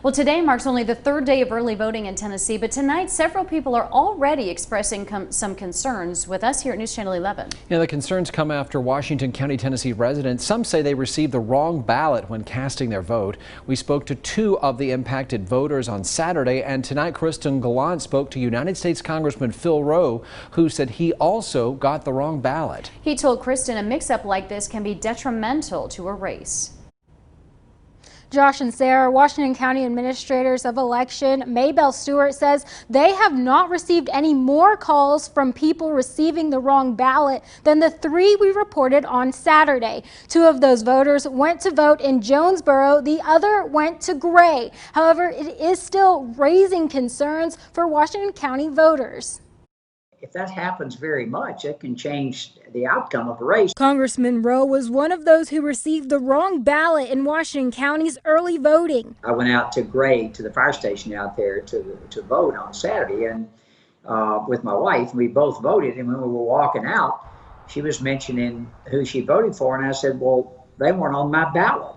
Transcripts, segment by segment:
Well, today marks only the third day of early voting in Tennessee, but tonight several people are already expressing some concerns with us here at News Channel 11. Yeah, the concerns come after Washington County, Tennessee residents. Some say they received the wrong ballot when casting their vote. We spoke to two of the impacted voters on Saturday, and tonight Kristen Gallant spoke to United States Congressman Phil Rowe, who said he also got the wrong ballot. He told Kristen a mix-up like this can be detrimental to a race. Josh and Sarah, Washington County Administrators of Election, Maybelle Stewart says they have not received any more calls from people receiving the wrong ballot than the three we reported on Saturday. Two of those voters went to vote in Jonesboro, the other went to Gray. However, it is still raising concerns for Washington County voters. If that happens very much, it can change the outcome of a race. Congressman Rowe was one of those who received the wrong ballot in Washington County's early voting. I went out to Gray, to the fire station out there to vote on Saturday, and with my wife, we both voted. And when we were walking out, she was mentioning who she voted for, and I said, well, they weren't on my ballot.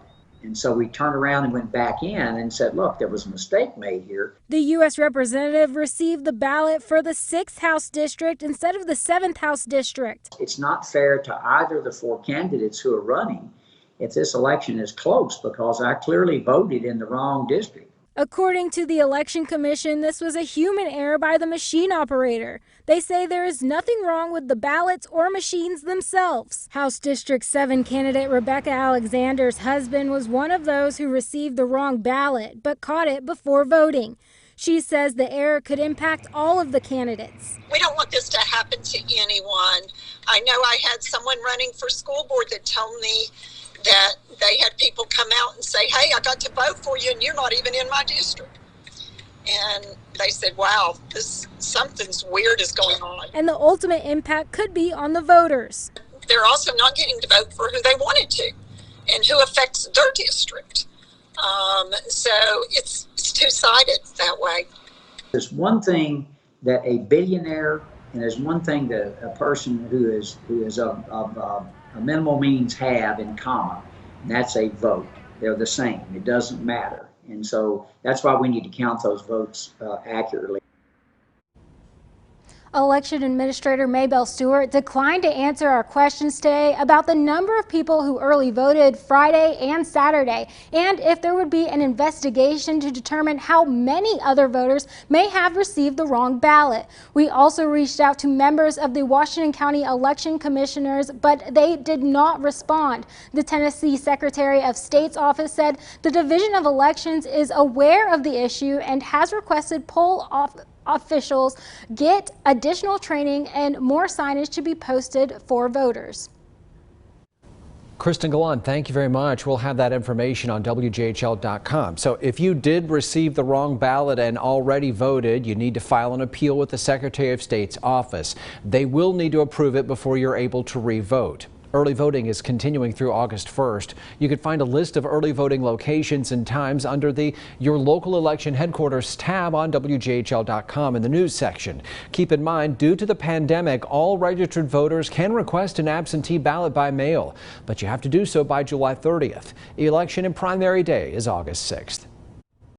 And so we turned around and went back in and said, look, there was a mistake made here. The U.S. representative received the ballot for the 6th House District instead of the 7th House District. It's not fair to either of the four candidates who are running if this election is close, because I clearly voted in the wrong district. According to the Election Commission, this was a human error by the machine operator. They say there is nothing wrong with the ballots or machines themselves. House District 7 candidate Rebecca Alexander's husband was one of those who received the wrong ballot, but caught it before voting. She says the error could impact all of the candidates. We don't want this to happen to anyone. I know I had someone running for school board that told me that they had people come out and say, hey, I got to vote for you and you're not even in my district. And they said, wow, something's weird is going on. And the ultimate impact could be on the voters. They're also not getting to vote for who they wanted to and who affects their district. So it's two-sided that way. There's one thing that a billionaire, and there's one thing that a person who is of minimal means have in common, and that's a vote. They're the same. It doesn't matter. And so that's why we need to count those votes accurately. Election Administrator Maybelle Stewart declined to answer our questions today about the number of people who early voted Friday and Saturday, and if there would be an investigation to determine how many other voters may have received the wrong ballot. We also reached out to members of the Washington County Election Commissioners, but they did not respond. The Tennessee Secretary of State's office said the Division of Elections is aware of the issue and has requested poll officials get additional training and more signage to be posted for voters. Kristen Gallant, thank you very much. We'll have that information on WJHL.com. So if you did receive the wrong ballot and already voted, you need to file an appeal with the Secretary of State's office. They will need to approve it before you're able to re-vote. Early voting is continuing through August 1st. You can find a list of early voting locations and times under the Your Local Election Headquarters tab on WJHL.com in the news section. Keep in mind, due to the pandemic, all registered voters can request an absentee ballot by mail, but you have to do so by July 30th. Election and primary day is August 6th.